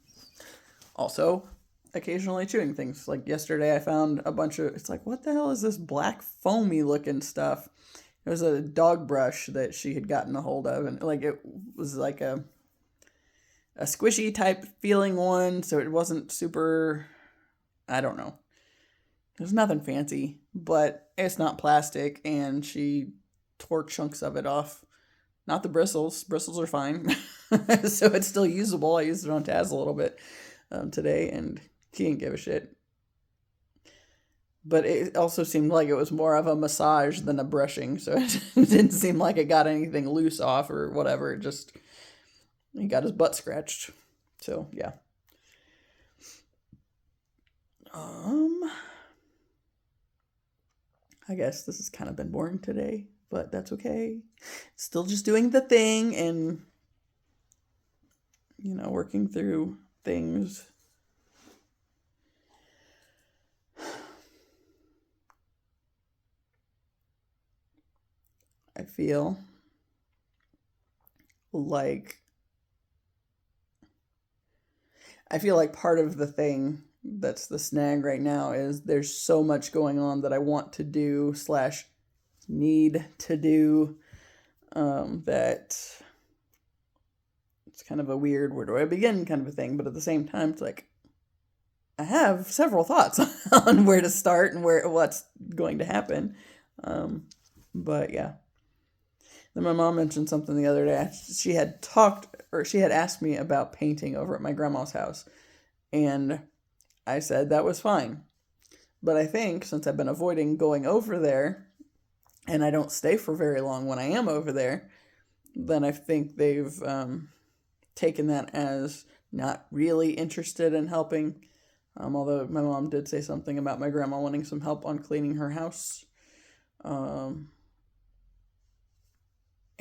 also occasionally chewing things. Like yesterday I found a bunch of, it's like, what the hell is this black foamy looking stuff? It was a dog brush that she had gotten a hold of, and like it was like a squishy type feeling one, so it wasn't super, I don't know. There's nothing fancy, but it's not plastic, and she tore chunks of it off. Not the bristles. Bristles are fine. So it's still usable. I used it on Taz a little bit today, and he didn't give a shit. But it also seemed like it was more of a massage than a brushing, so it didn't seem like it got anything loose off or whatever. It just, he got his butt scratched. So, yeah. I guess this has kind of been boring today, but that's okay. Still just doing the thing and, working through things. I feel like part of the thing that's the snag right now is there's so much going on that I want to do / need to do, that it's kind of a weird, where do I begin kind of a thing. But at the same time, it's like I have several thoughts on where to start and what's going to happen. But yeah. Then my mom mentioned something the other day. She had asked me about painting over at my grandma's house. And I said that was fine. But I think since I've been avoiding going over there, and I don't stay for very long when I am over there, then I think they've taken that as not really interested in helping. Although my mom did say something about my grandma wanting some help on cleaning her house.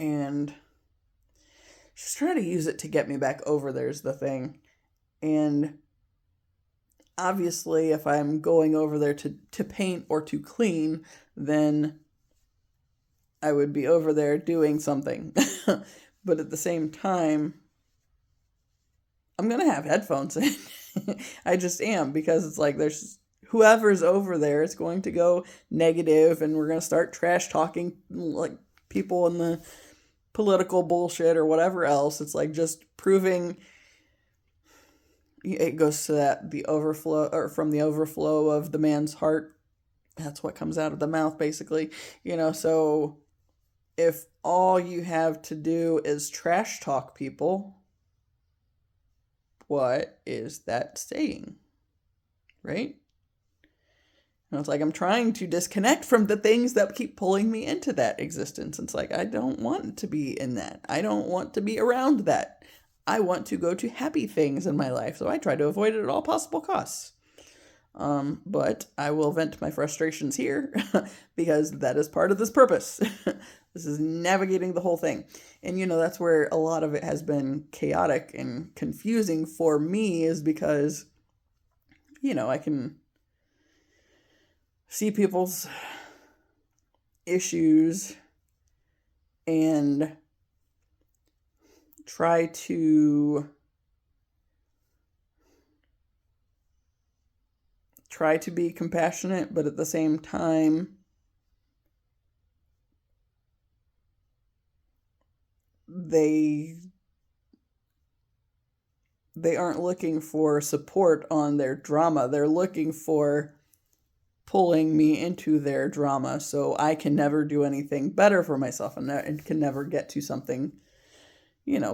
And she's trying to use it to get me back over there's the thing. And obviously, if I'm going over there to paint or to clean, then I would be over there doing something. But at the same time, I'm going to have headphones in. I just am, because it's like there's whoever's over there is going to go negative, and we're going to start trash talking like people in the political bullshit or whatever else. It's like just proving it goes to that the overflow, or from the overflow of the man's heart, that's what comes out of the mouth, basically. So if all you have to do is trash talk people, what is that saying? Right? And it's like I'm trying to disconnect from the things that keep pulling me into that existence. It's like I don't want to be in that. I don't want to be around that. I want to go to happy things in my life, so I try to avoid it at all possible costs. But I will vent my frustrations here because that is part of this purpose. This is navigating the whole thing. And, that's where a lot of it has been chaotic and confusing for me, is because, I can see people's issues and try to be compassionate, but at the same time, they aren't looking for support on their drama. They're looking for pulling me into their drama, so I can never do anything better for myself, and can never get to something,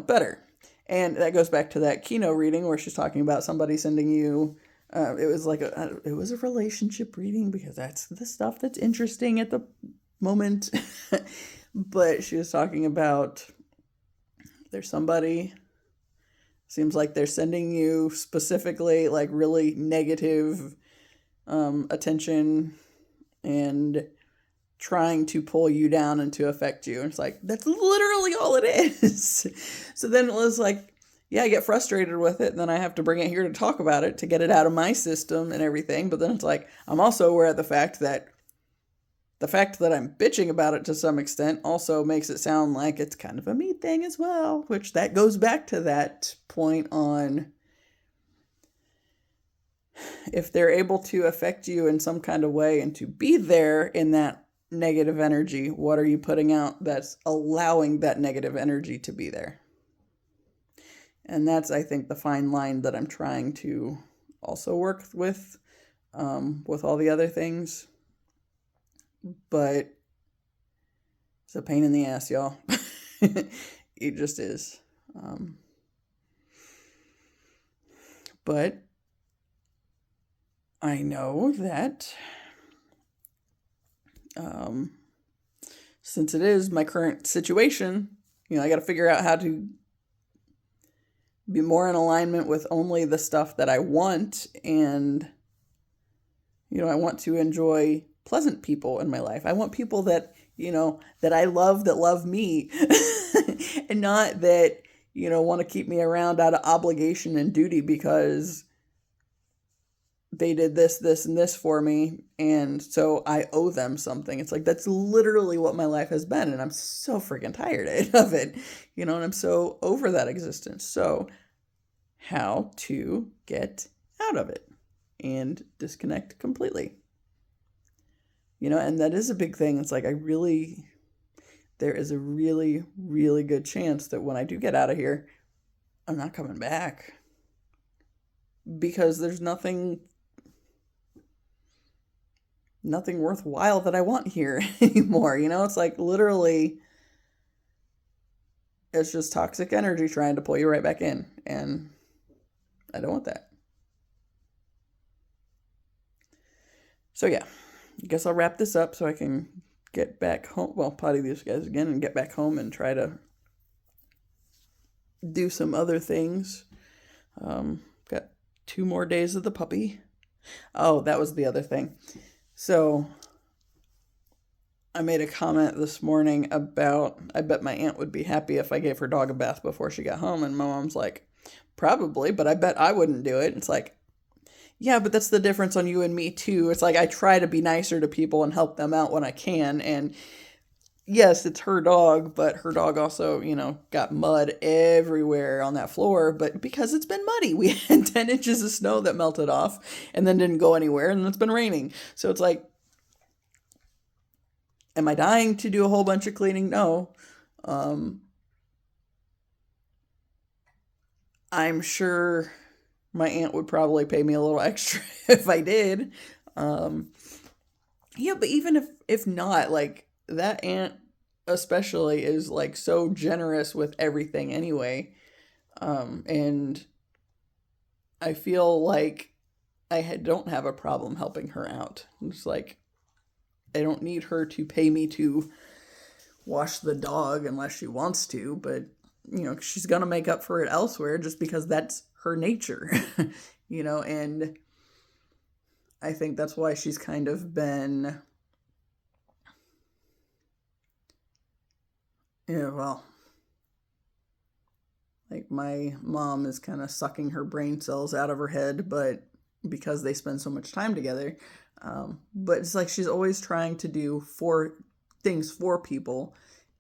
better. And that goes back to that Kino reading where she's talking about somebody sending you, it was a relationship reading, because that's the stuff that's interesting at the moment. But she was talking about there's somebody, seems like they're sending you specifically like really negative attention and trying to pull you down and to affect you. And it's like, that's literally all it is. So then it was like, yeah, I get frustrated with it, and then I have to bring it here to talk about it, to get it out of my system and everything. But then it's like, I'm also aware of the fact that I'm bitching about it to some extent also makes it sound like it's kind of a me thing as well, which that goes back to that point on if they're able to affect you in some kind of way and to be there in that negative energy, what are you putting out that's allowing that negative energy to be there? And that's, I think, the fine line that I'm trying to also work with all the other things. But it's a pain in the ass, y'all. It just is. But I know that since it is my current situation, I got to figure out how to be more in alignment with only the stuff that I want. And, I want to enjoy pleasant people in my life. I want people that, that I love, that love me, and not that, want to keep me around out of obligation and duty because they did this, this, and this for me, and so I owe them something. It's like, that's literally what my life has been, and I'm so freaking tired of it, and I'm so over that existence. So how to get out of it and disconnect completely. And that is a big thing. It's like, there is a really, really good chance that when I do get out of here, I'm not coming back. Because there's nothing worthwhile that I want here anymore. It's like literally, it's just toxic energy trying to pull you right back in. And I don't want that. So yeah, I guess I'll wrap this up so I can get back home. Well, potty these guys again and get back home and try to do some other things. Got 2 more days of the puppy. Oh, that was the other thing. So I made a comment this morning about, I bet my aunt would be happy if I gave her dog a bath before she got home. And my mom's like, probably, but I bet I wouldn't do it. It's like, Yeah, but that's the difference on you and me too. It's like I try to be nicer to people and help them out when I can. And yes, it's her dog, but her dog also, got mud everywhere on that floor. But because it's been muddy, we had 10 inches of snow that melted off and then didn't go anywhere. And it's been raining. So it's like, am I dying to do a whole bunch of cleaning? No. Um, I'm sure my aunt would probably pay me a little extra if I did. Um, yeah, but even if not, like that aunt especially is like so generous with everything anyway. And I feel like don't have a problem helping her out. It's like I don't need her to pay me to wash the dog unless she wants to, but she's gonna make up for it elsewhere just because that's her nature. And I think that's why she's kind of been, well, like my mom is kind of sucking her brain cells out of her head, but because they spend so much time together. But it's like she's always trying to do things for people.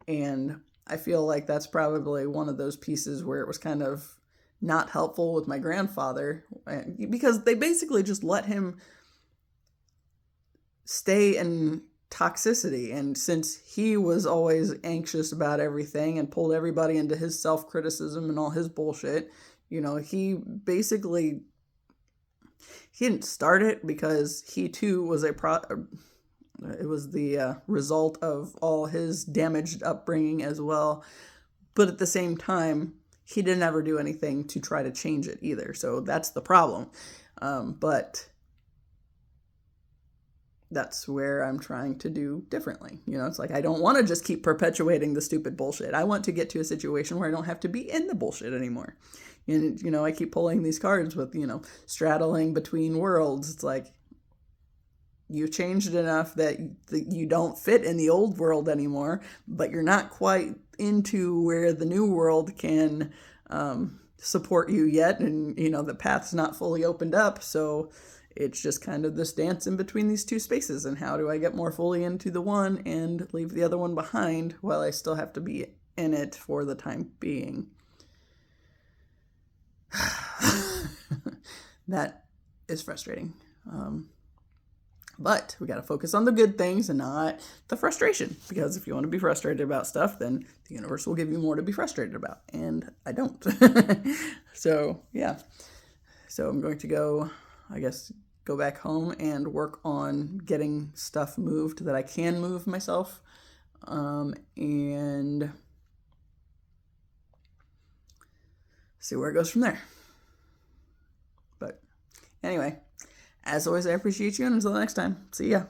And I feel like that's probably one of those pieces where it was kind of not helpful with my grandfather because they basically just let him stay in toxicity. And since he was always anxious about everything and pulled everybody into his self-criticism and all his bullshit, he basically he didn't start it because he too was it was the result of all his damaged upbringing as well. But at the same time, he didn't ever do anything to try to change it either. So that's the problem. But that's where I'm trying to do differently. It's like I don't want to just keep perpetuating the stupid bullshit. I want to get to a situation where I don't have to be in the bullshit anymore. And, I keep pulling these cards with, straddling between worlds. It's like you changed enough that you don't fit in the old world anymore, but you're not quite into where the new world can support you yet. And, the path's not fully opened up. So it's just kind of this dance in between these two spaces. And how do I get more fully into the one and leave the other one behind while I still have to be in it for the time being? That is frustrating. But we got to focus on the good things and not the frustration. Because if you want to be frustrated about stuff, then the universe will give you more to be frustrated about. And I don't. So, yeah. So I'm going to go back home and work on getting stuff moved that I can move myself. And see where it goes from there. But anyway, as always, I appreciate you, and until next time, see ya.